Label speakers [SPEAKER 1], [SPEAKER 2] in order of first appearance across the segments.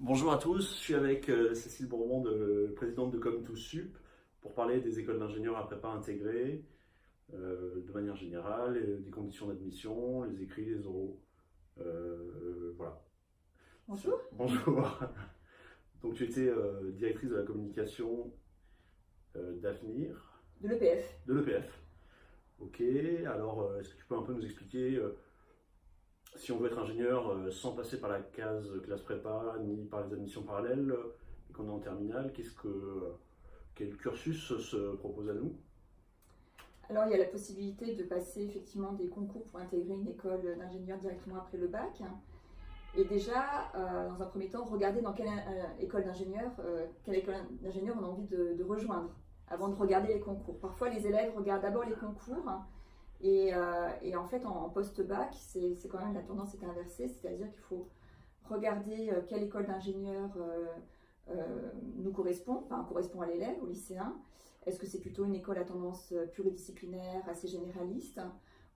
[SPEAKER 1] Bonjour à tous, je suis avec Cécile Bourbon, présidente de Com2Sup, pour parler des écoles d'ingénieurs à prépa intégrée, de manière générale, des conditions d'admission, les écrits, les oraux. Voilà.
[SPEAKER 2] Bonjour.
[SPEAKER 1] Bonjour. Donc tu étais directrice de la communication d'Avenir.
[SPEAKER 2] De l'EPF.
[SPEAKER 1] De l'EPF. Ok, alors est-ce que tu peux un peu nous expliquer si on veut être ingénieur sans passer par la case classe prépa ni par les admissions parallèles et qu'on est en terminale, quel cursus se propose à nous?
[SPEAKER 2] Alors il y a la possibilité de passer effectivement des concours pour intégrer une école d'ingénieur directement après le bac. Et déjà, dans un premier temps, regarder dans quelle école d'ingénieur on a envie de rejoindre avant de regarder les concours. Parfois les élèves regardent d'abord les concours. Et en fait, en post-bac, c'est quand même la tendance est inversée, c'est-à-dire qu'il faut regarder quelle école d'ingénieur nous correspond, enfin correspond à l'élève, au lycéen. Est-ce que c'est plutôt une école à tendance pluridisciplinaire, assez généraliste,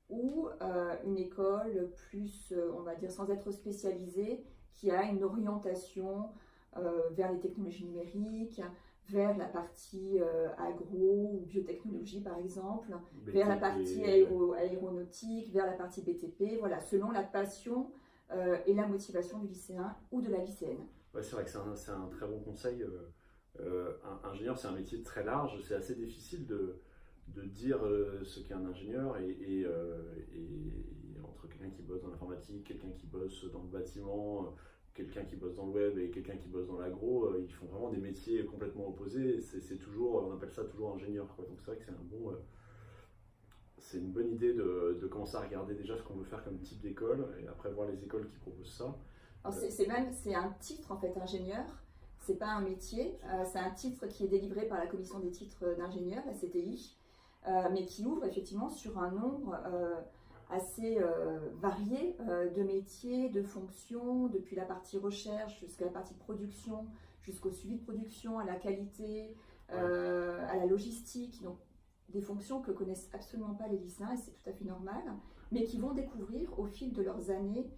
[SPEAKER 2] ou une école plus, on va dire, sans être spécialisée, qui a une orientation vers les technologies numériques, vers la partie agro ou biotechnologie par exemple,
[SPEAKER 1] BTP,
[SPEAKER 2] vers la partie aéronautique, vers la partie BTP, voilà, selon la passion et la motivation du lycéen ou de la lycéenne.
[SPEAKER 1] Ouais, c'est vrai que c'est un très bon conseil. Ingénieur, c'est un métier très large, c'est assez difficile de dire ce qu'est un ingénieur et entre quelqu'un qui bosse dans l'informatique, quelqu'un qui bosse dans le bâtiment, quelqu'un qui bosse dans le web et quelqu'un qui bosse dans l'agro, ils font vraiment des métiers complètement opposés. C'est toujours, on appelle ça toujours ingénieur, quoi. Donc c'est vrai que c'est une bonne idée de commencer à regarder déjà ce qu'on veut faire comme type d'école et après voir les écoles qui proposent ça.
[SPEAKER 2] Alors c'est un titre en fait, ingénieur. C'est pas un métier, c'est un titre qui est délivré par la commission des titres d'ingénieur, la CTI, mais qui ouvre effectivement sur un nombre assez varié de métiers, de fonctions, depuis la partie recherche jusqu'à la partie production, jusqu'au suivi de production, à la qualité, à la logistique. Donc des fonctions que connaissent absolument pas les lycéens, et c'est tout à fait normal, mais qui vont découvrir au fil de leurs années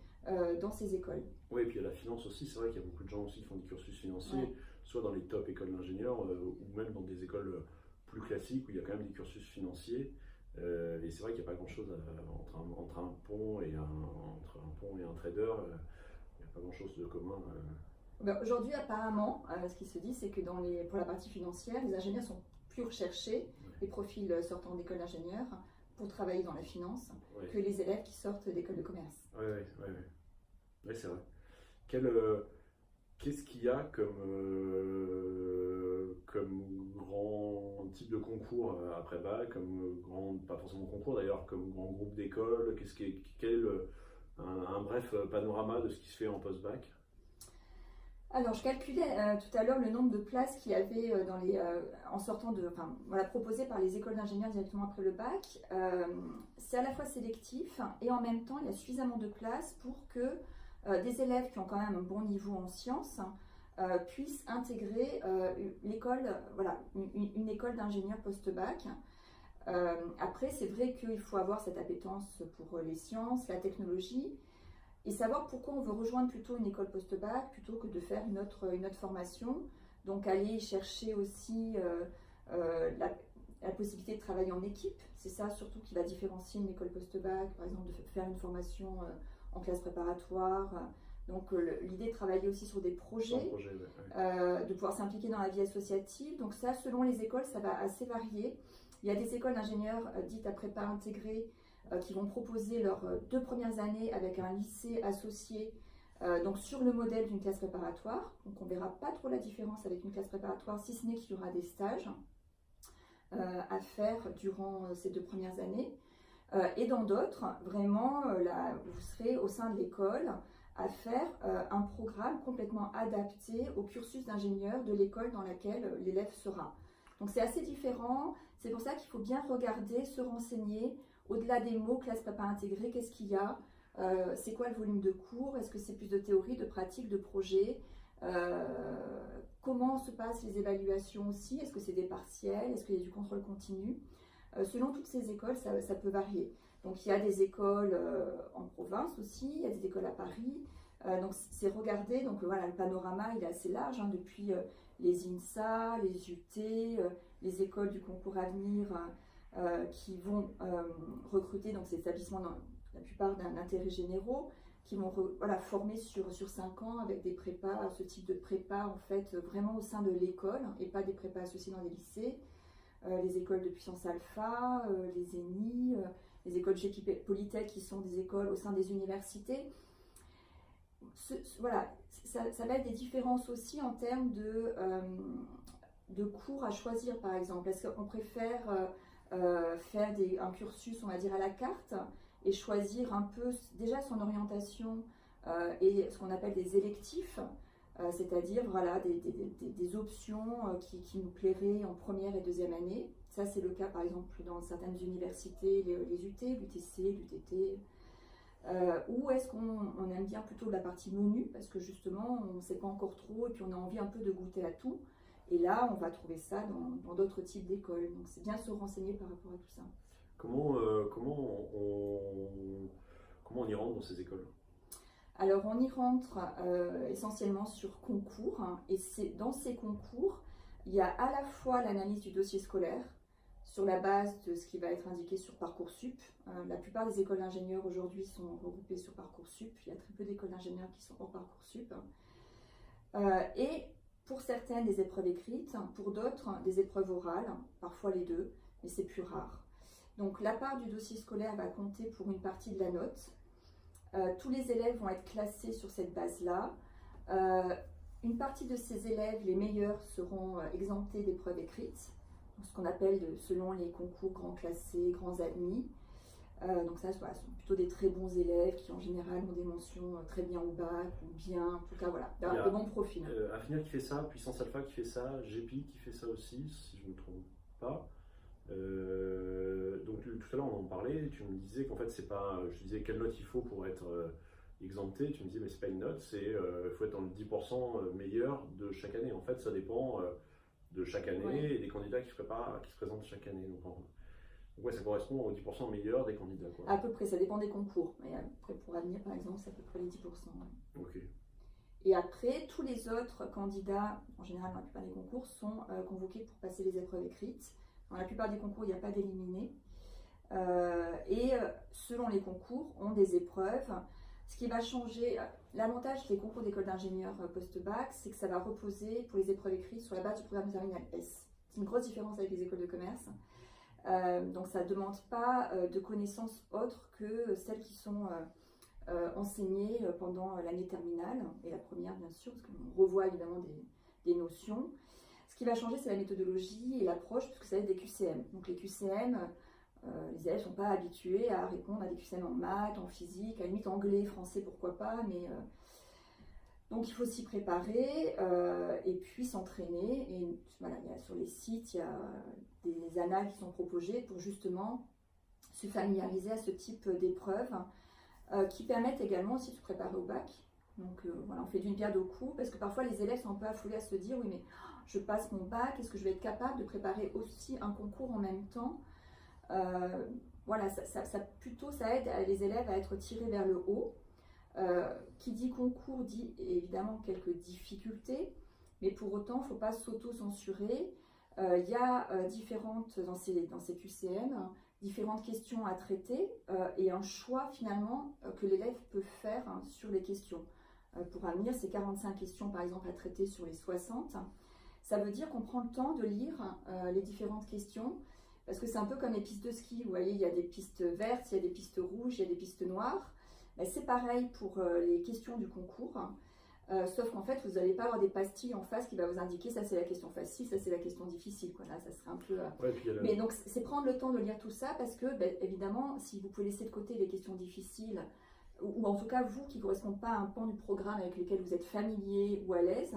[SPEAKER 2] dans ces écoles.
[SPEAKER 1] Oui, et puis il y a la finance aussi, c'est vrai qu'il y a beaucoup de gens aussi qui font des cursus financiers,
[SPEAKER 2] Ouais.
[SPEAKER 1] soit dans les top écoles d'ingénieurs, ou même dans des écoles plus classiques où il y a quand même des cursus financiers. Et c'est vrai qu'il n'y a pas grand-chose entre un pont et un trader, il n'y a pas grand-chose de commun.
[SPEAKER 2] Ben, aujourd'hui, apparemment, ce qui se dit, c'est que pour la partie financière, les ingénieurs sont plus recherchés, les profils sortant d'école d'ingénieur, pour travailler dans la finance,
[SPEAKER 1] Ouais.
[SPEAKER 2] que les élèves qui sortent d'école de commerce.
[SPEAKER 1] Oui, ouais, c'est vrai. Qu'est-ce qu'il y a comme grand type de concours après bac, pas forcément concours d'ailleurs, comme grand groupe d'école? Quel est un bref panorama de ce qui se fait en post-bac?
[SPEAKER 2] Alors, je calculais tout à l'heure le nombre de places qu'il y avait en sortant enfin, voilà, proposées par les écoles d'ingénieurs directement après le bac. C'est à la fois sélectif et en même temps, il y a suffisamment de places pour que des élèves qui ont quand même un bon niveau en sciences puissent intégrer une école d'ingénieur post-bac. Après, c'est vrai qu'il faut avoir cette appétence pour les sciences, la technologie, et savoir pourquoi on veut rejoindre plutôt une école post-bac plutôt que de faire une autre formation. Donc aller chercher aussi la possibilité de travailler en équipe. C'est ça surtout qui va différencier une école post-bac, par exemple de faire une formation en classe préparatoire. Donc l'idée de travailler aussi sur des projets, de pouvoir s'impliquer dans la vie associative. Donc ça, selon les écoles, ça va assez varier. Il y a des écoles d'ingénieurs dites à prépa intégrée qui vont proposer leurs 2 premières années avec un lycée associé, donc sur le modèle d'une classe préparatoire. Donc on ne verra pas trop la différence avec une classe préparatoire, si ce n'est qu'il y aura des stages à faire durant ces 2 premières années. Et dans d'autres, vraiment, vous serez au sein de l'école à faire un programme complètement adapté au cursus d'ingénieur de l'école dans laquelle l'élève sera. Donc c'est assez différent, c'est pour ça qu'il faut bien regarder, se renseigner. Au-delà des mots, classe prépa intégrée, qu'est-ce qu'il y a? C'est quoi le volume de cours? Est-ce que c'est plus de théorie, de pratique, de projet? Comment se passent les évaluations aussi? Est-ce que c'est des partiels? Est-ce qu'il y a du contrôle continu? Selon toutes ces écoles, ça peut varier. Donc il y a des écoles en province aussi, il y a des écoles à Paris, Donc c'est regarder, donc voilà, le panorama il est assez large, hein, depuis les INSA, les UT, les écoles du concours Avenir qui vont recruter donc ces établissements dans la plupart d'intérêts généraux, qui vont voilà, former sur 5 ans avec des prépas, ce type de prépa en fait vraiment au sein de l'école et pas des prépas associés dans des lycées, les écoles de puissance alpha, les ENI, les écoles chez Polytech qui sont des écoles au sein des universités. Voilà, ça va être des différences aussi en termes de cours à choisir par exemple. Est-ce qu'on préfère faire un cursus, on va dire, à la carte et choisir un peu déjà son orientation et ce qu'on appelle des électifs, c'est-à-dire voilà, des options qui nous plairaient en première et deuxième année. Ça, c'est le cas par exemple dans certaines universités, les UT, l'UTC, l'UTT. Ou est-ce qu'on aime bien plutôt la partie menu parce que justement on ne sait pas encore trop et puis on a envie un peu de goûter à tout, et là on va trouver ça dans d'autres types d'écoles, donc c'est bien se renseigner par rapport à tout ça.
[SPEAKER 1] Comment on y rentre dans ces écoles?
[SPEAKER 2] Alors on y rentre essentiellement sur concours, hein, et dans ces concours il y a à la fois l'analyse du dossier scolaire sur la base de ce qui va être indiqué sur Parcoursup. La plupart des écoles d'ingénieurs aujourd'hui sont regroupées sur Parcoursup. Il y a très peu d'écoles d'ingénieurs qui sont hors Parcoursup. Et pour certaines, des épreuves écrites, pour d'autres, des épreuves orales, parfois les deux, mais c'est plus rare. Donc la part du dossier scolaire va compter pour une partie de la note. Tous les élèves vont être classés sur cette base-là. Une partie de ces élèves, les meilleurs, seront exemptés d'épreuves écrites, ce qu'on appelle selon les concours grands classés, grands admis. Donc ça, voilà, ce sont plutôt des très bons élèves qui en général ont des mentions très bien au bac, ou bien, en tout cas voilà, de bons profils.
[SPEAKER 1] Avenir qui fait ça, Puissance Alpha qui fait ça, GEPI qui fait ça aussi, si je ne me trompe pas. Donc tout à l'heure on en parlait, tu me disais qu'en fait c'est pas, je disais quelle note il faut pour être exempté, tu me disais mais c'est pas une note, c'est il faut être dans le 10% meilleur de chaque année. En fait ça dépend de chaque année, ouais, et des candidats qui se présentent chaque année. Donc ouais, ça correspond aux 10% meilleurs des candidats, quoi.
[SPEAKER 2] À peu près, ça dépend des concours. Mais après, pour Avenir, par exemple, c'est à peu près les 10%. Ouais.
[SPEAKER 1] Okay.
[SPEAKER 2] Et après, tous les autres candidats, en général, dans la plupart des concours, sont convoqués pour passer les épreuves écrites. Dans la plupart des concours, il n'y a pas d'éliminés. Et selon les concours, ont des épreuves. Ce qui va changer, l'avantage des concours d'école d'ingénieurs post-bac, c'est que ça va reposer pour les épreuves écrites sur la base du programme terminal S. C'est une grosse différence avec les écoles de commerce. Donc ça ne demande pas de connaissances autres que celles qui sont enseignées pendant l'année terminale, et la première bien sûr, parce qu'on revoit évidemment des notions. Ce qui va changer, c'est la méthodologie et l'approche, parce que ça va être des QCM. Donc les QCM, les élèves ne sont pas habitués à répondre à des QCM en maths, en physique, à la limite anglais, français, pourquoi pas, mais donc il faut s'y préparer et puis s'entraîner. Et voilà, sur les sites, il y a des annales qui sont proposées pour justement se familiariser à ce type d'épreuves qui permettent également aussi de se préparer au bac. Donc voilà, on fait d'une pierre deux coups, parce que parfois les élèves sont un peu affolés à se dire oui mais je passe mon bac, est-ce que je vais être capable de préparer aussi un concours en même temps? Voilà, ça aide les élèves à être tirés vers le haut. Qui dit concours dit évidemment quelques difficultés, mais pour autant il ne faut pas s'auto-censurer. Il y a dans ces QCM, différentes questions à traiter et un choix finalement que l'élève peut faire sur les questions. Pour Avenir, c'est 45 questions par exemple à traiter sur les 60. Ça veut dire qu'on prend le temps de lire les différentes questions, parce que c'est un peu comme les pistes de ski. Vous voyez, il y a des pistes vertes, il y a des pistes rouges, il y a des pistes noires. C'est pareil pour les questions du concours, sauf qu'en fait, vous n'allez pas avoir des pastilles en face qui va vous indiquer ça c'est la question facile, ça c'est la question difficile. Quoi. Là, ça serait un peu...
[SPEAKER 1] Ouais,
[SPEAKER 2] Mais donc, c'est prendre le temps de lire tout ça, parce que, évidemment, si vous pouvez laisser de côté les questions difficiles, ou en tout cas, vous qui ne correspondent pas à un pan du programme avec lequel vous êtes familier ou à l'aise,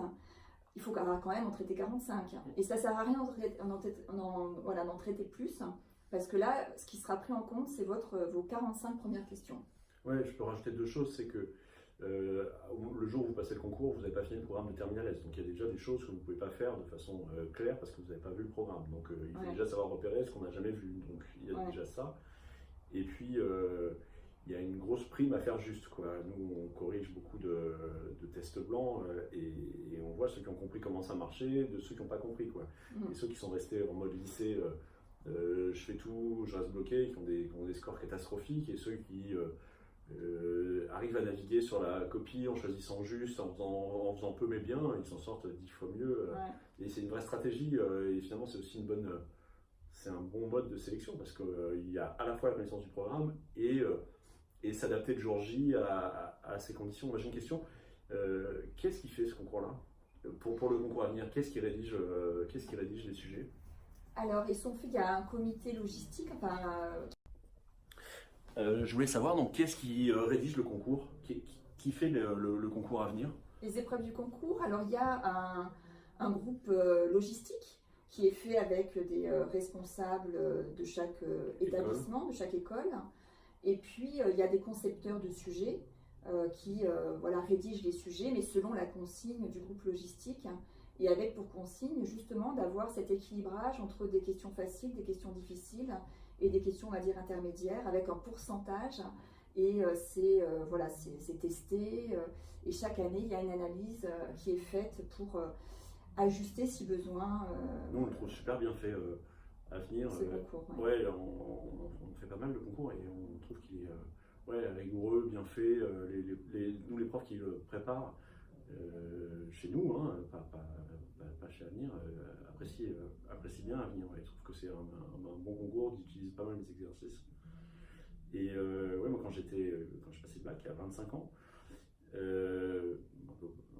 [SPEAKER 2] il faut quand même en traiter 45. Et ça ne sert à rien d'en traiter plus, parce que là, ce qui sera pris en compte, c'est vos 45 premières questions.
[SPEAKER 1] Ouais, je peux rajouter deux choses, c'est que le jour où vous passez le concours, vous n'avez pas fini le programme de Terminal S, donc il y a déjà des choses que vous ne pouvez pas faire de façon claire parce que vous n'avez pas vu le programme. Donc il faut déjà savoir repérer ce qu'on n'a jamais vu, donc il y a déjà ça. Et puis il y a une grosse prime à faire juste, quoi. Nous, on corrige beaucoup de tests blancs et on voit ceux qui ont compris comment ça marchait de ceux qui n'ont pas compris, quoi. Et ceux qui sont restés en mode lycée, je fais tout, je reste bloqué, qui ont des scores catastrophiques, et ceux qui arrivent à naviguer sur la copie en choisissant juste, en faisant peu mais bien, ils s'en sortent 10 fois mieux. Et c'est une vraie stratégie, et finalement c'est aussi c'est un bon mode de sélection parce qu'il y a à la fois la connaissance du programme et s'adapter le jour J à ces conditions. Moi j'ai une question, qu'est-ce qui fait ce concours-là pour le concours à venir? Qu'est-ce qui rédige les sujets?
[SPEAKER 2] Alors, il y a un comité logistique,
[SPEAKER 1] je voulais savoir, donc, qu'est-ce qui rédige le concours? Qui fait le concours à venir?
[SPEAKER 2] Les épreuves du concours. Alors, il y a un groupe logistique qui est fait avec des responsables de chaque établissement, de chaque école. Et puis, il y a des concepteurs de sujets qui rédigent les sujets, mais selon la consigne du groupe logistique. Et avec pour consigne, justement, d'avoir cet équilibrage entre des questions faciles, des questions difficiles et des questions, on va dire, intermédiaires, avec un pourcentage. Et c'est testé. Et chaque année, il y a une analyse qui est faite pour ajuster si besoin.
[SPEAKER 1] Nous, on le trouve super bien fait à venir.
[SPEAKER 2] Ce concours.
[SPEAKER 1] Ouais, on fait pas mal de concours et on trouve qu'il est rigoureux, bien fait. Nous, les profs qui le préparent, chez nous, hein, pas chez Avenir, apprécient bien Avenir. Ils trouvent que c'est un bon concours, ils utilisent pas mal les exercices. Et moi quand je passais le bac à 25 ans, un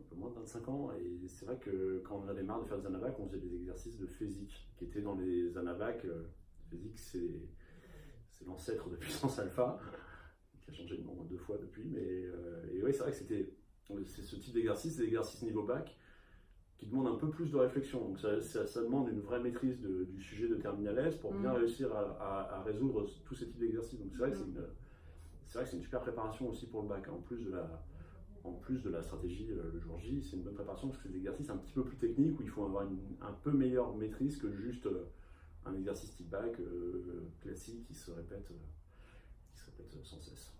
[SPEAKER 1] peu moins de 25 ans, et c'est vrai que quand on avait marre de faire des Anavac, on faisait des exercices de physique qui étaient dans les Anavac. Physique, c'est l'ancêtre de Puissance Alpha, qui a changé de nom 2 fois depuis, mais c'est vrai que c'est ce type d'exercice, des exercices niveau bac, qui demandent un peu plus de réflexion. Donc ça demande une vraie maîtrise du sujet de terminal S pour bien réussir à résoudre tous ces types d'exercices. Donc c'est vrai que c'est une super préparation aussi pour le bac, en plus de la stratégie le jour J. C'est une bonne préparation parce que c'est des exercices un petit peu plus techniques où il faut avoir un peu meilleure maîtrise que juste un exercice type bac classique qui se répète sans cesse.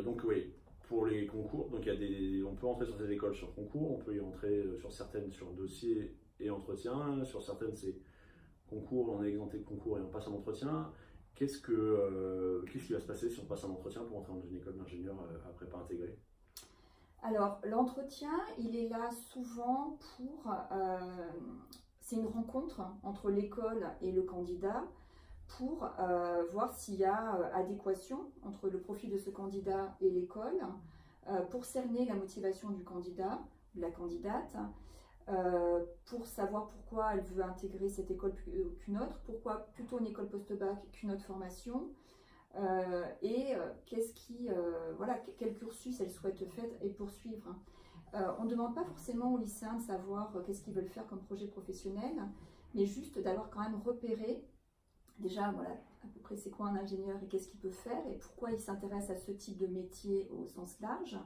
[SPEAKER 1] Donc oui, pour les concours, donc on peut entrer sur ces écoles sur concours, on peut y entrer sur certaines sur dossier et entretien, sur certaines c'est concours, on est exempté de concours et on passe en entretien. Qu'est-ce qui va se passer si on passe un entretien pour entrer dans une école d'ingénieur à prépa intégrée?
[SPEAKER 2] Alors l'entretien, il est là souvent c'est une rencontre entre l'école et le candidat pour voir s'il y a adéquation entre le profil de ce candidat et l'école, pour cerner la motivation du candidat, de la candidate, pour savoir pourquoi elle veut intégrer cette école qu'une autre, pourquoi plutôt une école post-bac qu'une autre formation, quel cursus elle souhaite faire et poursuivre. On ne demande pas forcément aux lycéens de savoir qu'est-ce qu'ils veulent faire comme projet professionnel, mais juste d'avoir quand même repéré déjà, à peu près c'est quoi un ingénieur et qu'est-ce qu'il peut faire et pourquoi il s'intéresse à ce type de métier au sens large.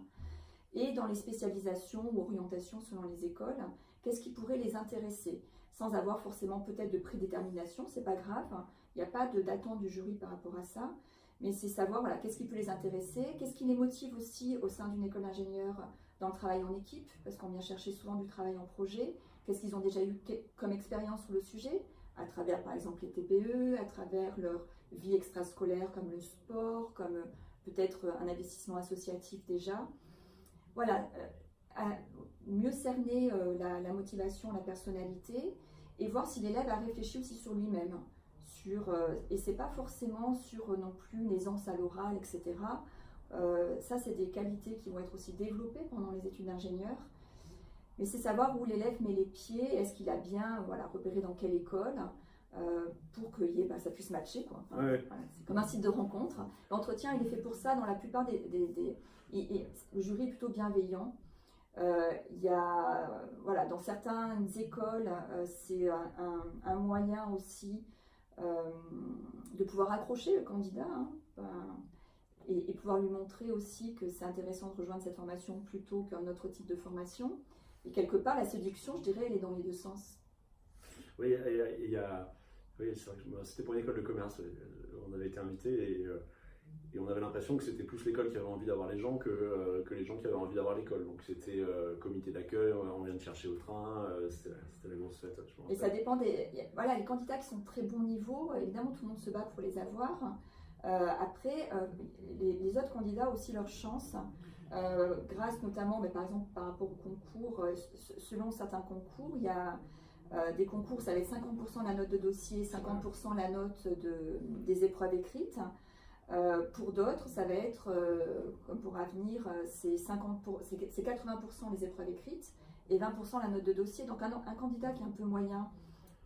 [SPEAKER 2] Et dans les spécialisations ou orientations selon les écoles, qu'est-ce qui pourrait les intéresser, sans avoir forcément peut-être de prédétermination, c'est pas grave, il n'y a pas d'attente du jury par rapport à ça, mais c'est savoir qu'est-ce qui peut les intéresser, qu'est-ce qui les motive aussi au sein d'une école d'ingénieur dans le travail en équipe, parce qu'on vient chercher souvent du travail en projet, qu'est-ce qu'ils ont déjà eu comme expérience sur le sujet, à travers par exemple les TPE, à travers leur vie extrascolaire comme le sport, comme peut-être un investissement associatif déjà. Voilà, mieux cerner la motivation, la personnalité et voir si l'élève a réfléchi aussi sur lui-même. Et c'est pas forcément sur non plus une aisance à l'oral, etc. Ça, c'est des qualités qui vont être aussi développées pendant les études d'ingénieur. Mais c'est savoir où l'élève met les pieds, est-ce qu'il a bien repéré dans quelle école, pour que ça puisse matcher, quoi. C'est comme un site de rencontre. L'entretien, il est fait pour ça dans la plupart le jury est plutôt bienveillant. Il y a, dans certaines écoles, c'est un moyen aussi de pouvoir accrocher le candidat, et pouvoir lui montrer aussi que c'est intéressant de rejoindre cette formation plutôt qu'un autre type de formation. Et quelque part, la séduction, je dirais, elle est dans les deux sens.
[SPEAKER 1] Oui, c'est vrai que c'était pour une école de commerce, on avait été invité Et on avait l'impression que c'était plus l'école qui avait envie d'avoir les gens que les gens qui avaient envie d'avoir l'école. Donc c'était comité d'accueil, on vient de chercher au train, c'était la grosse fête. Je
[SPEAKER 2] Et ça dépend voilà, les candidats qui sont de très bon niveau, évidemment tout le monde se bat pour les avoir. Après, les autres candidats ont aussi leur chance, grâce notamment, par exemple par rapport au concours, selon certains concours, il y a des concours, ça va être 50% la note de dossier, 50% la note des épreuves écrites. Pour d'autres, ça va être, comme pour Avenir, c'est 80% les épreuves écrites et 20% la note de dossier. Donc un candidat qui est un peu moyen,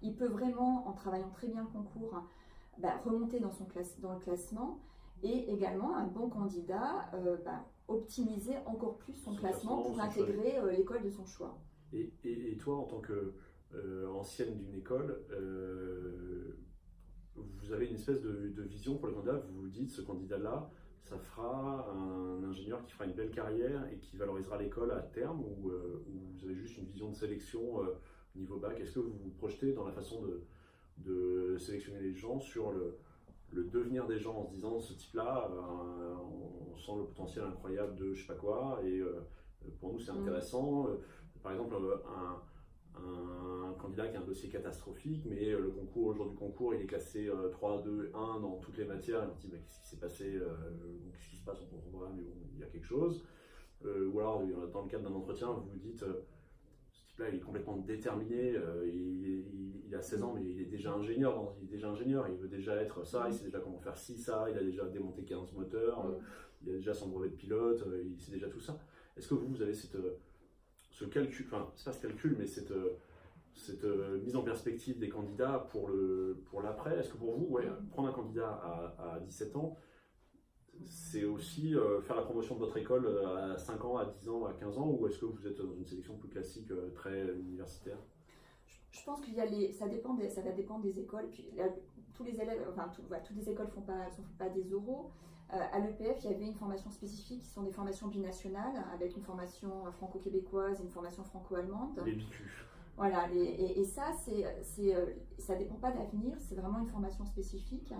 [SPEAKER 2] il peut vraiment, en travaillant très bien le concours, remonter dans le classement. Et également, un bon candidat, optimiser encore plus son classement pour intégrer l'école de son choix.
[SPEAKER 1] Et toi, en tant que ancienne d'une école, vous avez une espèce de vision pour le candidat, vous vous dites, ce candidat-là, ça fera un ingénieur qui fera une belle carrière et qui valorisera l'école à terme, ou vous avez juste une vision de sélection au niveau bac? Est-ce que vous vous projetez dans la façon de sélectionner les gens sur le devenir des gens en se disant, ce type-là, on sent le potentiel incroyable de je sais pas quoi, et pour nous c'est intéressant. Par exemple, un candidat qui a un dossier catastrophique, mais le jour du concours, il est classé 3, 2, 1 dans toutes les matières, et on se dit, qu'est-ce qui s'est passé, qu'est-ce qui se passe, on comprend pas, mais bon, il y a quelque chose. Ou alors, dans le cadre d'un entretien, vous vous dites, ce type-là, il est complètement déterminé, il a 16 ans, mais il est déjà ingénieur, il veut déjà être ça, il sait déjà comment faire ci, ça, il a déjà démonté 15 moteurs, il a déjà son brevet de pilote, il sait déjà tout ça. Est-ce que vous avez ce calcul, enfin, c'est pas ce calcul, mais cette mise en perspective des candidats pour l'après? Est-ce que pour vous, prendre un candidat à 17 ans, c'est aussi faire la promotion de votre école à 5 ans, à 10 ans, à 15 ans, ou est-ce que vous êtes dans une sélection plus classique, très universitaire?
[SPEAKER 2] Je pense qu'il y a ça va dépendre des écoles. Puis tous les élèves, toutes les écoles font pas des oraux. À l'EPF, il y avait une formation spécifique qui sont des formations binationales, avec une formation franco-québécoise et une formation franco-allemande.
[SPEAKER 1] Les BQ.
[SPEAKER 2] Voilà, et ça, ça dépend pas d'Avenir, c'est vraiment une formation spécifique.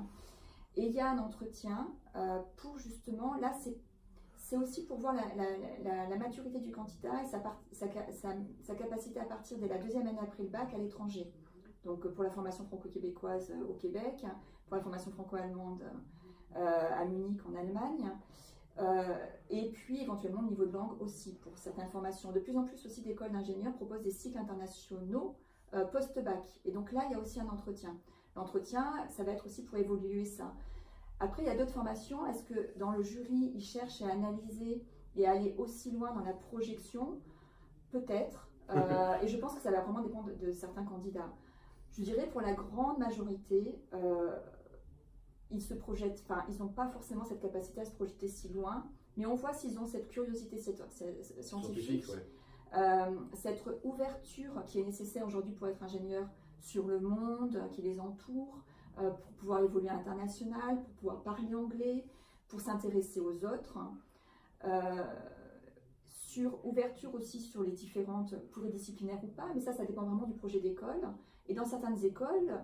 [SPEAKER 2] Et il y a un entretien pour justement, là, c'est aussi pour voir la maturité du candidat et sa capacité à partir dès la deuxième année après le bac à l'étranger. Donc pour la formation franco-québécoise au Québec, pour la formation franco-allemande à Munich en Allemagne, et puis éventuellement le niveau de langue aussi pour certaines formations. De plus en plus aussi d'écoles d'ingénieurs proposent des cycles internationaux post-bac. Et donc là, il y a aussi un entretien. L'entretien, ça va être aussi pour évoluer ça. Après, il y a d'autres formations. Est-ce que dans le jury, ils cherchent à analyser et à aller aussi loin dans la projection? Peut-être. Et je pense que ça va vraiment dépendre de certains candidats. Je dirais pour la grande majorité, ils se projettent, ils n'ont pas forcément cette capacité à se projeter si loin, mais on voit s'ils ont cette curiosité scientifique, cette ouverture qui est nécessaire aujourd'hui pour être ingénieur sur le monde qui les entoure, pour pouvoir évoluer à l'international, pour pouvoir parler anglais, pour s'intéresser aux autres, sur ouverture aussi sur les différentes pluridisciplinaires ou pas, mais ça dépend vraiment du projet d'école. Et dans certaines écoles,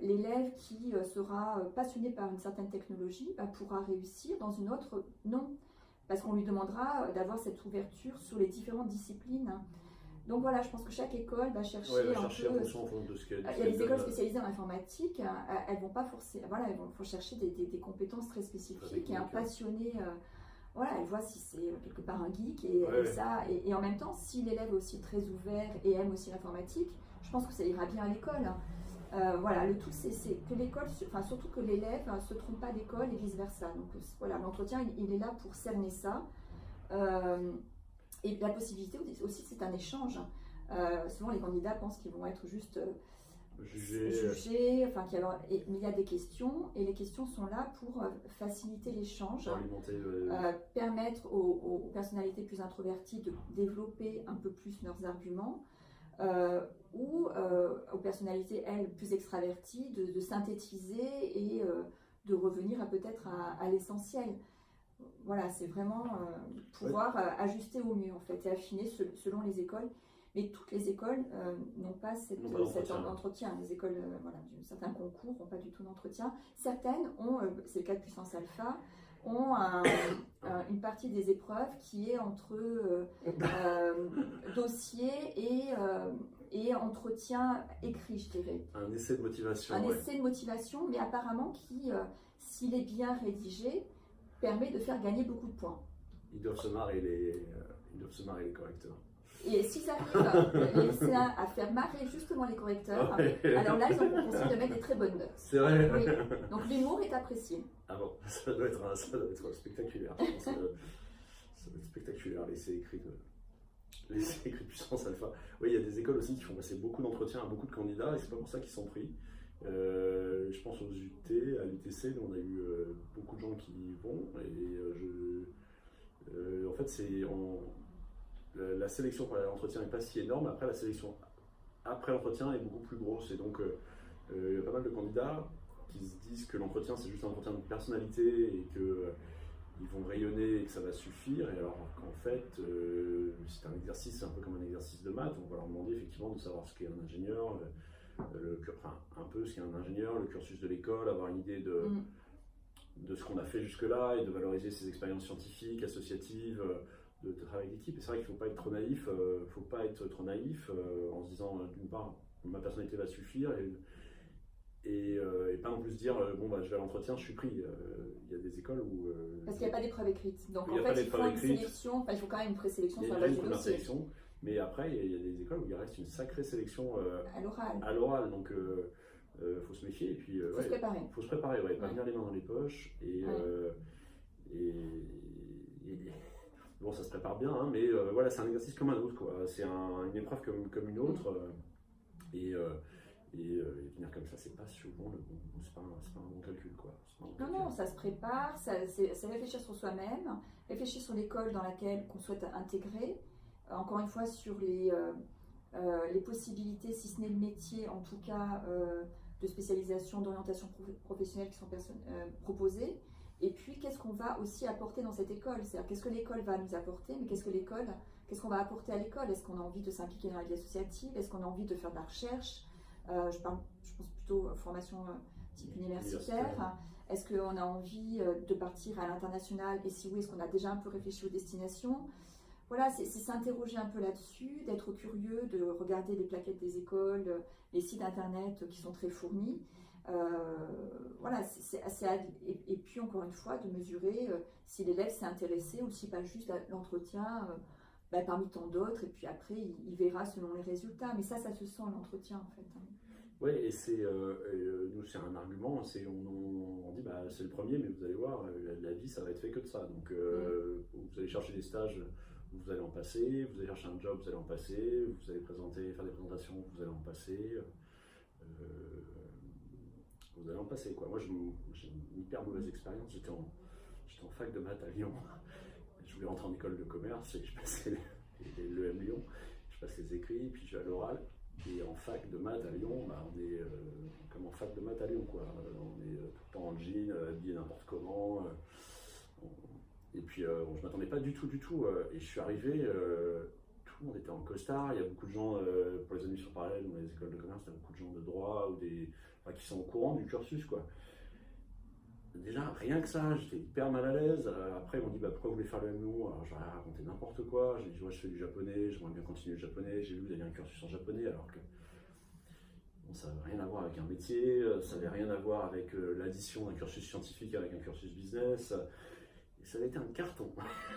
[SPEAKER 2] l'élève qui sera passionné par une certaine technologie pourra réussir, dans une autre, non. Parce qu'on lui demandera d'avoir cette ouverture sur les différentes disciplines. Donc voilà, je pense que chaque école va chercher
[SPEAKER 1] en fonction de ce qu'elle
[SPEAKER 2] il y a des écoles spécialisées en informatique, elles vont pas forcer, elles vont chercher des compétences très spécifiques et un passionné, elle voit si c'est quelque part un geek et en même temps, si l'élève est aussi très ouvert et aime aussi l'informatique, je pense que ça ira bien à l'école. Le tout c'est que l'école, surtout que l'élève ne se trompe pas d'école et vice versa. Donc l'entretien il est là pour cerner ça. Et la possibilité aussi, c'est un échange. Souvent, les candidats pensent qu'ils vont être juste jugés, mais il y a des questions, et les questions sont là pour faciliter l'échange, permettre aux personnalités plus introverties de développer un peu plus leurs arguments, ou aux personnalités, elles, plus extraverties, de synthétiser et de revenir peut-être à l'essentiel. Voilà, c'est vraiment pouvoir ajuster au mieux en fait et affiner selon les écoles. mais toutes les écoles n'ont pas cet entretien. Les écoles d'un certain concours n'ont pas du tout d'entretien. Certaines ont, c'est le cas de Puissance Alpha, ont une partie des épreuves qui est entre dossier et entretien écrit, je dirais.
[SPEAKER 1] Un essai de motivation.
[SPEAKER 2] Essai de motivation, mais apparemment qui, s'il est bien rédigé, permet de faire gagner beaucoup de points.
[SPEAKER 1] Ils doivent se marrer les correcteurs.
[SPEAKER 2] Et s'ils arrivent, les lycéens, à faire marrer justement les correcteurs, alors là, ils ont possible de mettre des très bonnes notes.
[SPEAKER 1] C'est vrai.
[SPEAKER 2] Oui. Donc l'humour est apprécié.
[SPEAKER 1] Ah bon, ça doit être spectaculaire. Je pense, ça doit être spectaculaire, l'essai écrit de Puissance Alpha. Oui, il y a des écoles aussi qui font passer beaucoup d'entretiens à beaucoup de candidats et c'est pas pour ça qu'ils sont pris. Je pense aux UT, à l'UTC, on a eu beaucoup de gens qui y vont et en fait, la sélection pour l'entretien n'est pas si énorme. Après, la sélection après l'entretien est beaucoup plus grosse. Et donc, il y a pas mal de candidats qui se disent que l'entretien, c'est juste un entretien de personnalité et qu'ils vont rayonner et que ça va suffire. Et alors qu'en fait, c'est un exercice, c'est un peu comme un exercice de maths. On va leur demander effectivement de savoir ce qu'est un ingénieur, un peu ce qu'est un ingénieur, le cursus de l'école, avoir une idée de ce qu'on a fait jusque-là et de valoriser ses expériences scientifiques, associatives, de travail d'équipe. Et c'est vrai qu'il ne faut pas être trop naïf, en se disant d'une part ma personnalité va suffire et pas non plus se dire bon bah je vais à l'entretien, je suis pris. Il y a des écoles où
[SPEAKER 2] parce qu'il n'y a pas d'épreuve écrite. Donc en fait il faut une sélection, il faut quand même une présélection sur la base du dossier.
[SPEAKER 1] Mais après il y a des écoles où il reste une sacrée sélection
[SPEAKER 2] à l'oral.
[SPEAKER 1] Donc faut se méfier et puis
[SPEAKER 2] faut se préparer.
[SPEAKER 1] Faut se préparer, pas venir les mains dans les poches et bon, ça se prépare bien, hein, mais voilà, c'est un exercice comme un autre, quoi. C'est une épreuve comme une autre, et venir comme ça, c'est pas souvent c'est pas un bon calcul, quoi.
[SPEAKER 2] Non, ça se prépare, c'est réfléchir sur soi-même, réfléchir sur l'école dans laquelle qu'on souhaite intégrer, encore une fois sur les possibilités, si ce n'est le métier, en tout cas de spécialisation, d'orientation professionnelle qui sont proposées. Et puis, qu'est-ce qu'on va aussi apporter dans cette école? C'est-à-dire, qu'est-ce que l'école va nous apporter, mais qu'est-ce qu'on va apporter à l'école? Est-ce qu'on a envie de s'impliquer dans la vie associative? Est-ce qu'on a envie de faire de la recherche? Je pense plutôt formation type universitaire. Est-ce qu'on a envie de partir à l'international? Et si oui, est-ce qu'on a déjà un peu réfléchi aux destinations? Voilà, c'est s'interroger un peu là-dessus, d'être curieux, de regarder les plaquettes des écoles, les sites internet qui sont très fournis. Voilà, et puis encore une fois de mesurer si l'élève s'est intéressé ou si pas juste l'entretien parmi tant d'autres, et puis après il verra selon les résultats, mais ça se sent l'entretien en fait.
[SPEAKER 1] Oui, et nous c'est un argument, on dit c'est le premier, mais vous allez voir, la vie ça va être fait que de ça, donc vous allez chercher des stages, vous allez en passer, vous allez chercher un job, vous allez en passer, vous allez faire des présentations, vous allez en passer. Vous allez en passer, quoi. Moi, j'ai une hyper mauvaise expérience. J'étais en fac de maths à Lyon. Je voulais rentrer en école de commerce et je passais l'EM Lyon. Je passe les écrits, puis je vais à l'oral. Et en fac de maths à Lyon, on est comme en fac de maths à Lyon, quoi. On est tout le temps en jean, habillé n'importe comment. Et puis, je m'attendais pas du tout. Et je suis arrivé, tout le monde était en costard. Il y a beaucoup de gens, pour les admissions parallèles ou les écoles de commerce, il y a beaucoup de gens de droit ou qui sont au courant du cursus, quoi. Déjà, rien que ça, j'étais hyper mal à l'aise. Après, ils m'ont dit pourquoi vous voulez faire le MNO? Alors, j'aurais raconté n'importe quoi. J'ai dit, je fais du japonais, j'aimerais bien continuer le japonais. J'ai vu que vous aviez un cursus en japonais, alors que ça n'avait rien à voir avec un métier, ça n'avait rien à voir avec l'addition d'un cursus scientifique avec un cursus business. Et ça a été un carton.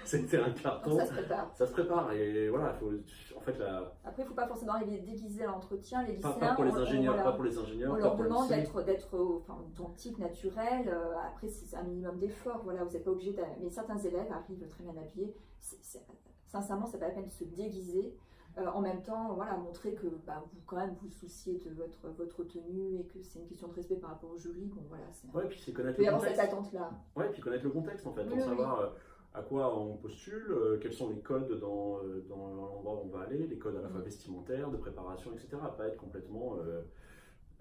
[SPEAKER 1] C'était un carton.
[SPEAKER 2] Ça se prépare.
[SPEAKER 1] Ça se prépare. Et voilà, après,
[SPEAKER 2] il ne faut pas forcément arriver déguisé à l'entretien. Les lycéens,
[SPEAKER 1] pas pour les ingénieurs.
[SPEAKER 2] On leur demande d'être authentique, naturel. Après, c'est un minimum d'effort. Voilà, vous n'êtes pas obligé mais certains élèves arrivent très bien habillés. Sincèrement, ça ne pas la peine de se déguiser. En même temps, voilà, montrer que vous souciez de votre tenue et que c'est une question de respect par rapport au jury. Bon, voilà,
[SPEAKER 1] puis c'est connaître
[SPEAKER 2] le contexte. Cette attente-là.
[SPEAKER 1] Puis connaître le contexte, en fait, pour savoir à quoi on postule, quels sont les codes dans l'endroit où on va aller, les codes à la fois vestimentaires, de préparation, etc. Pas être complètement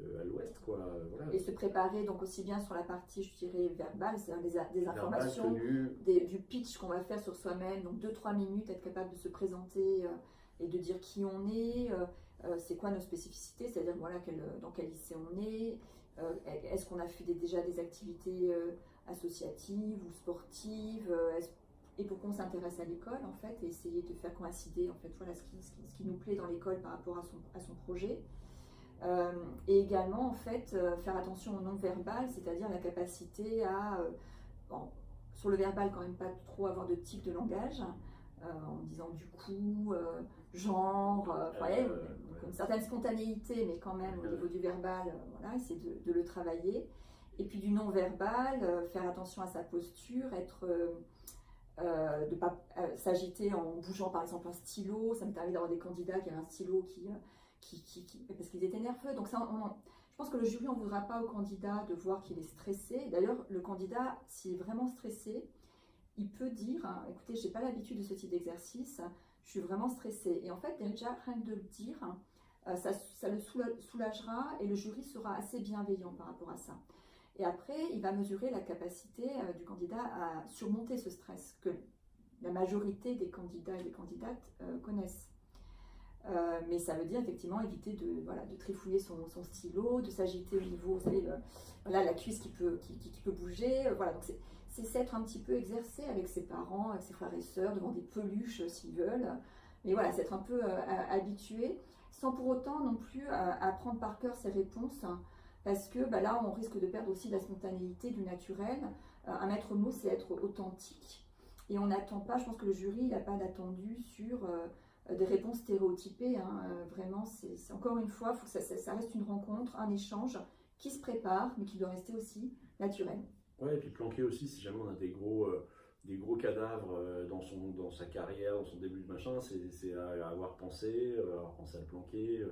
[SPEAKER 1] à l'ouest, quoi. Voilà.
[SPEAKER 2] Et se préparer donc aussi bien sur la partie, je dirais, verbale, c'est-à-dire des informations, du pitch qu'on va faire sur soi-même, donc 2-3 minutes, être capable de se présenter et de dire qui on est, c'est quoi nos spécificités, c'est-à-dire voilà, dans quel lycée on est, est-ce qu'on a fait déjà des activités associatives ou sportives, et pourquoi on s'intéresse à l'école en fait, et essayer de faire coïncider en fait, voilà, ce qui nous plaît dans l'école par rapport à son projet. Et également en fait faire attention au non-verbal, c'est-à-dire la capacité à, sur le verbal quand même pas trop avoir de tic de langage, en disant du coup, genre, une certaine spontanéité, mais quand même au niveau du verbal, voilà, essayer de le travailler. Et puis du non-verbal, faire attention à sa posture, de ne pas s'agiter en bougeant par exemple un stylo. Ça m'est arrivé d'avoir des candidats qui avaient un stylo parce qu'ils étaient nerveux. Donc ça, je pense que le jury n'en voudra pas au candidat de voir qu'il est stressé. D'ailleurs, le candidat, s'il est vraiment stressé, il peut dire, écoutez, je n'ai pas l'habitude de ce type d'exercice, je suis vraiment stressé. Et en fait, déjà, rien que de le dire, ça le soulagera et le jury sera assez bienveillant par rapport à ça. Et après, il va mesurer la capacité du candidat à surmonter ce stress que la majorité des candidats et des candidates connaissent. Mais ça veut dire effectivement éviter de trifouiller son stylo, de s'agiter au niveau, vous savez, la cuisse qui peut bouger. Voilà, donc c'est s'être un petit peu exercé avec ses parents, avec ses frères et sœurs, devant des peluches s'ils veulent. Mais voilà, s'être un peu habitué, sans pour autant non plus apprendre par cœur ses réponses, parce que là, on risque de perdre aussi la spontanéité du naturel. Un maître mot, c'est être authentique. Et on n'attend pas, je pense que le jury n'a pas d'attendu sur des réponses stéréotypées. Vraiment, c'est encore une fois, il faut que ça reste une rencontre, un échange qui se prépare, mais qui doit rester aussi naturel.
[SPEAKER 1] Ouais, et puis planquer aussi, si jamais on a des gros cadavres dans sa carrière, dans son début de machin, c'est à avoir pensé à le planquer,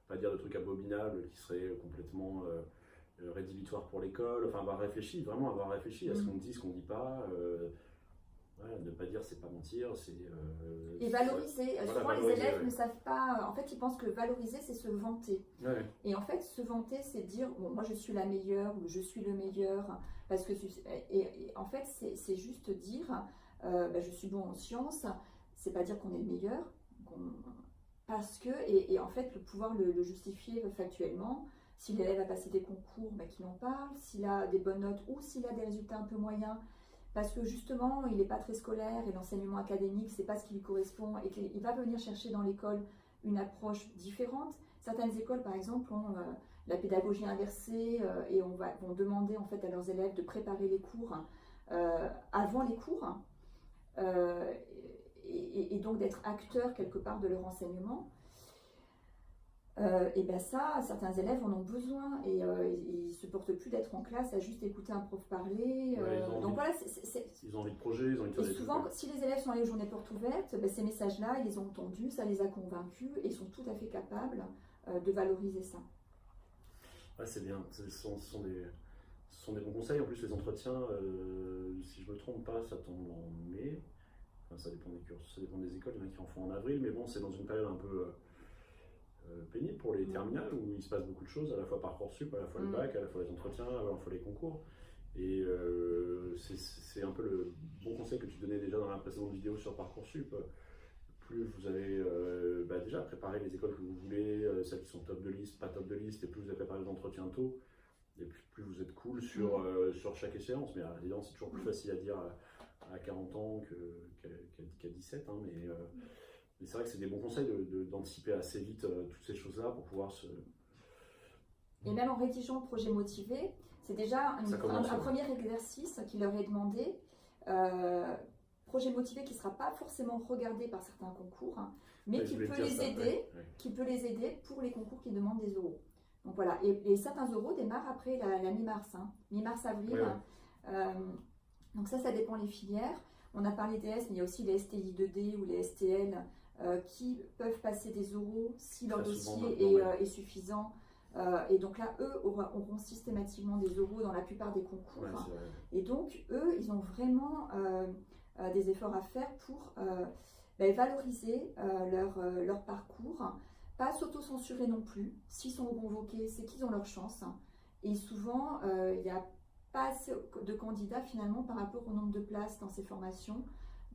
[SPEAKER 1] pas dire de trucs abominables qui seraient complètement rédhibitoires pour l'école, enfin avoir réfléchi à ce qu'on dit, ce qu'on dit pas. Ne pas dire c'est pas mentir,
[SPEAKER 2] et valoriser. Souvent les élèves ne savent pas, en fait ils pensent que valoriser c'est se vanter.
[SPEAKER 1] Ouais.
[SPEAKER 2] Et en fait se vanter c'est dire bon, moi je suis la meilleure ou je suis le meilleur, parce que et en fait c'est juste dire je suis bon en sciences, c'est pas dire qu'on est le meilleur, parce que, et en fait le pouvoir le justifier factuellement. Si l'élève a passé des concours, qu'il en parle, s'il a des bonnes notes ou s'il a des résultats un peu moyens, parce que justement, il n'est pas très scolaire et l'enseignement académique, c'est pas ce qui lui correspond et qu'il va venir chercher dans l'école une approche différente. Certaines écoles, par exemple, ont la pédagogie inversée et vont demander en fait à leurs élèves de préparer les cours avant les cours et donc d'être acteurs quelque part de leur enseignement. Et ça, certains élèves en ont besoin et ils ne supportent plus d'être en classe à juste écouter un prof parler. Donc voilà,
[SPEAKER 1] ils ont envie de projet, ils ont envie de faire des
[SPEAKER 2] souvent,
[SPEAKER 1] trucs.
[SPEAKER 2] si les élèves sont allés aux journées portes ouvertes, ces messages-là, ils les ont entendus, ça les a convaincus et ils sont tout à fait capables de valoriser ça.
[SPEAKER 1] Ouais, c'est bien, ce sont des bons conseils. En plus, les entretiens, si je ne me trompe pas, ça tombe en mai. Enfin, ça dépend des cursus, ça dépend des écoles, il y en a qui en font en avril, mais bon, c'est dans une période un peu pénible pour les terminales où il se passe beaucoup de choses, à la fois Parcoursup, à la fois le bac, à la fois les entretiens, à la fois les concours. Et c'est un peu le bon conseil que tu donnais déjà dans la précédente vidéo sur Parcoursup. Plus vous avez déjà préparé les écoles que vous voulez, celles qui sont top de liste, pas top de liste, et plus vous avez préparé les entretiens tôt, et plus vous êtes cool sur chaque échéance. Mais évidemment, c'est toujours plus facile à dire à 40 ans qu'à 17, hein, mais c'est vrai que c'est des bons conseils d'anticiper assez vite toutes ces choses-là pour pouvoir se...
[SPEAKER 2] Et même en rédigeant le projet motivé, c'est déjà un premier exercice qui leur est demandé. Projet motivé qui ne sera pas forcément regardé par certains concours, mais qui peut les aider pour les concours qui demandent des oraux. Donc voilà, et certains oraux démarrent après la mi-mars, mi-mars-avril. Donc ça dépend les filières. On a parlé des S, mais il y a aussi les STI 2D ou les STL qui peuvent passer des oraux si leur dossier est suffisant. Et donc là, eux auront systématiquement des oraux dans la plupart des concours. Et donc, eux, ils ont vraiment des efforts à faire pour valoriser leur parcours, pas s'auto-censurer non plus. S'ils sont convoqués, c'est qu'ils ont leur chance. Et souvent, il n'y a pas assez de candidats finalement par rapport au nombre de places dans ces formations.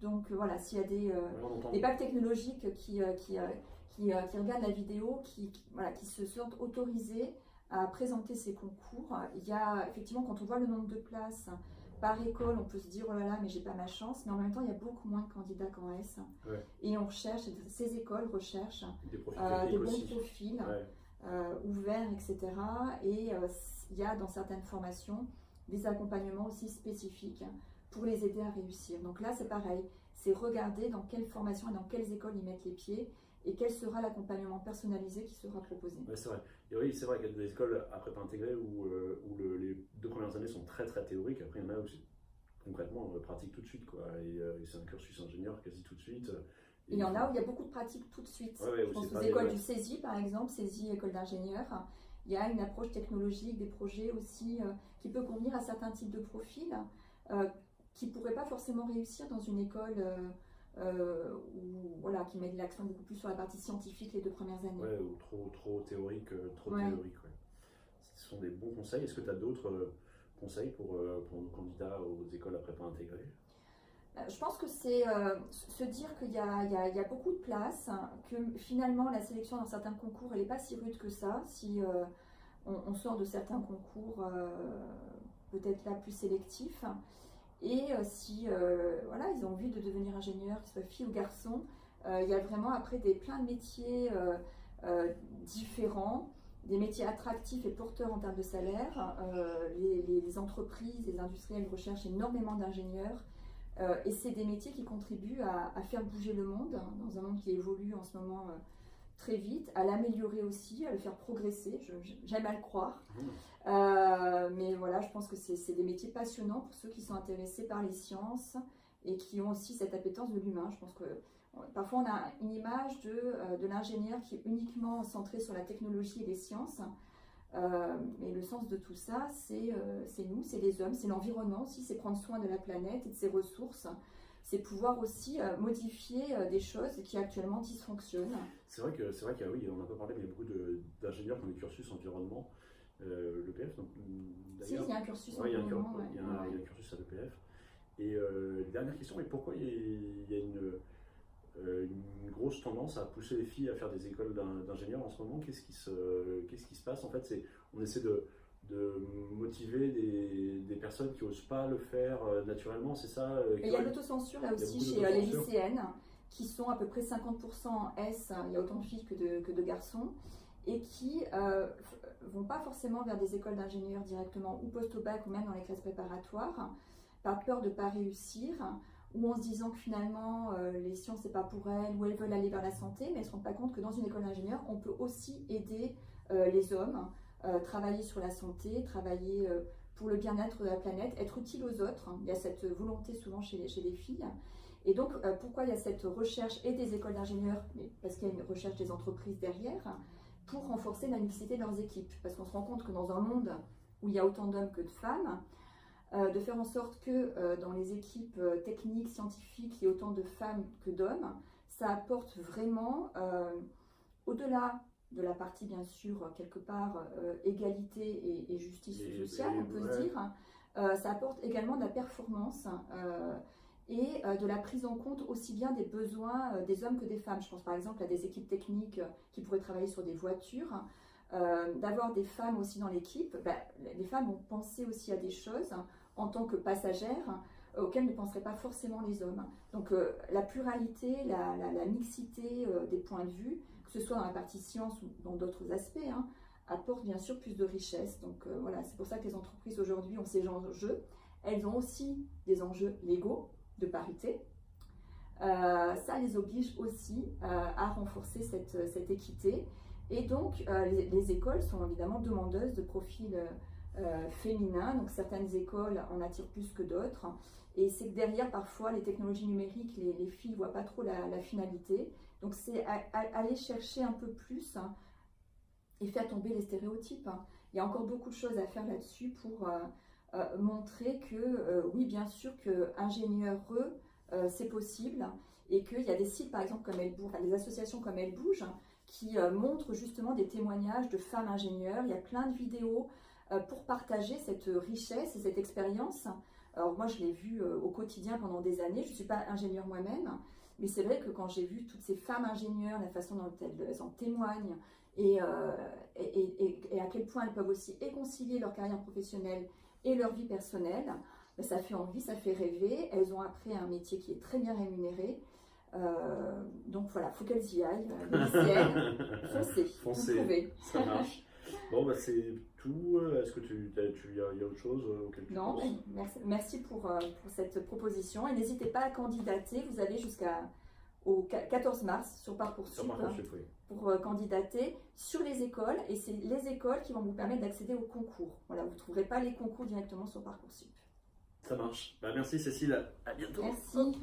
[SPEAKER 2] Donc voilà, s'il y a des bacs technologiques qui regardent la vidéo, voilà, qui se sentent autorisés à présenter ces concours, il y a effectivement, quand on voit le nombre de places par école, on peut se dire oh là là, mais j'ai pas ma chance, mais en même temps, il y a beaucoup moins de candidats qu'en S.
[SPEAKER 1] Ouais.
[SPEAKER 2] Et on recherche, ces écoles recherchent
[SPEAKER 1] des
[SPEAKER 2] bons profils ouverts, etc. Et il y a dans certaines formations des accompagnements aussi spécifiques pour les aider à réussir. Donc là, c'est pareil, c'est regarder dans quelle formation et dans quelles écoles ils mettent les pieds et quel sera l'accompagnement personnalisé qui sera proposé.
[SPEAKER 1] Ouais, c'est vrai. Et oui, c'est vrai qu'il y a des écoles à prépa intégrée où les 2 premières années sont très très théoriques. Après, il y en a aussi concrètement on pratique tout de suite, quoi. Et c'est un cursus ingénieur quasi tout de suite.
[SPEAKER 2] Et il y en a où il y a beaucoup de pratiques tout de suite. Je pense aux écoles du CESI, par exemple, CESI, école d'ingénieur. Il y a une approche technologique, des projets aussi qui peut convenir à certains types de profils qui ne pourraient pas forcément réussir dans une école qui met de l'accent beaucoup plus sur la partie scientifique les 2 premières années.
[SPEAKER 1] Ouais, ou trop théorique, théorique. Ouais. Ce sont des bons conseils. Est-ce que tu as d'autres conseils pour nos candidats aux écoles à prépa intégrée?
[SPEAKER 2] Je pense que c'est se dire qu'il y a beaucoup de place, que finalement la sélection dans certains concours elle n'est pas si rude que ça. Si on sort de certains concours peut-être là plus sélectifs, et si ils ont envie de devenir ingénieur, qu'ils soient filles ou garçons, il y a vraiment après plein de métiers différents, des métiers attractifs et porteurs en termes de salaire. Les entreprises, les industriels recherchent énormément d'ingénieurs. Et c'est des métiers qui contribuent à faire bouger le monde, dans un monde qui évolue en ce moment très vite, à l'améliorer aussi, à le faire progresser, j'aime à le croire. Mais voilà, je pense que c'est des métiers passionnants pour ceux qui sont intéressés par les sciences et qui ont aussi cette appétence de l'humain. Je pense que parfois on a une image de l'ingénieur qui est uniquement centré sur la technologie et les sciences. Mais le sens de tout ça, c'est nous, c'est les hommes, c'est l'environnement aussi, c'est prendre soin de la planète et de ses ressources, c'est pouvoir aussi modifier des choses qui actuellement dysfonctionnent.
[SPEAKER 1] C'est vrai que oui, on n'a pas parlé, mais il y a beaucoup d'ingénieurs qui ont des cursus environnement, l'EPF.
[SPEAKER 2] Si, il y a un cursus environnement.
[SPEAKER 1] Il y a un cursus à l'EPF. Et dernière question, mais pourquoi il y a une grosse tendance à pousser les filles à faire des écoles d'ingénieurs en ce moment? Qu'est-ce qui se passe? En fait, on essaie de motiver des personnes qui n'osent pas le faire naturellement, c'est ça?
[SPEAKER 2] Et il y a l'autocensure là aussi chez les lycéennes, qui sont à peu près 50% en S, il y a autant de filles que de garçons, et qui vont pas forcément vers des écoles d'ingénieurs directement, ou post-bac, ou même dans les classes préparatoires, par peur de ne pas réussir, ou en se disant que finalement les sciences c'est pas pour elles, ou elles veulent aller vers la santé, mais elles ne se rendent pas compte que dans une école d'ingénieur, on peut aussi aider les hommes, travailler sur la santé, travailler pour le bien-être de la planète, être utile aux autres. Il y a cette volonté souvent chez les filles. Et donc pourquoi il y a cette recherche et des écoles d'ingénieurs, parce qu'il y a une recherche des entreprises derrière, pour renforcer la mixité de leurs équipes. Parce qu'on se rend compte que dans un monde où il y a autant d'hommes que de femmes, de faire en sorte que dans les équipes techniques, scientifiques, il y ait autant de femmes que d'hommes, ça apporte vraiment, au-delà de la partie bien sûr, quelque part, égalité et justice sociale, on peut se dire, ça apporte également de la performance et de la prise en compte aussi bien des besoins des hommes que des femmes. Je pense par exemple à des équipes techniques qui pourraient travailler sur des voitures. D'avoir des femmes aussi dans l'équipe, les femmes vont penser aussi à des choses en tant que passagères auxquelles ne penseraient pas forcément les hommes. Donc la pluralité, la mixité des points de vue, que ce soit dans la partie science ou dans d'autres aspects, apporte bien sûr plus de richesse. Donc voilà, c'est pour ça que les entreprises aujourd'hui ont ces enjeux. Elles ont aussi des enjeux légaux de parité. Ça les oblige aussi à renforcer cette équité. Et donc, les écoles sont évidemment demandeuses de profils féminins. Donc, certaines écoles en attirent plus que d'autres. Et c'est que derrière, parfois, les technologies numériques, les filles ne voient pas trop la finalité. Donc, c'est aller chercher un peu plus et faire tomber les stéréotypes. Il y a encore beaucoup de choses à faire là-dessus pour montrer que, oui, bien sûr, qu'ingénieureux, c'est possible. Et qu'il y a des sites, par exemple, comme Elle Bouge, des associations comme Elle Bouge, qui montrent justement des témoignages de femmes ingénieures. Il y a plein de vidéos pour partager cette richesse et cette expérience Alors moi, je l'ai vu au quotidien pendant des années. Je ne suis pas ingénieure moi-même, mais c'est vrai que quand j'ai vu toutes ces femmes ingénieures, la façon dont elles en témoignent, et à quel point elles peuvent aussi concilier leur carrière professionnelle et leur vie personnelle, ben, ça fait envie, ça fait rêver. Elles ont appris un métier qui est très bien rémunéré. Donc voilà, il faut qu'elles y aillent, les lycéennes. Foncez, vous pouvez.
[SPEAKER 1] Ça marche. Bon, bah, c'est tout. Est-ce que y a autre chose auquel tu
[SPEAKER 2] Non,
[SPEAKER 1] penses?
[SPEAKER 2] merci pour cette proposition. Et n'hésitez pas à candidater. Vous avez jusqu'au 14 mars sur Parcoursup,
[SPEAKER 1] oui.
[SPEAKER 2] pour candidater sur les écoles. Et c'est les écoles qui vont vous permettre d'accéder aux concours. Voilà, vous ne trouverez pas les concours directement sur Parcoursup.
[SPEAKER 1] Ça marche. Bah, merci Cécile. À bientôt.
[SPEAKER 2] Merci.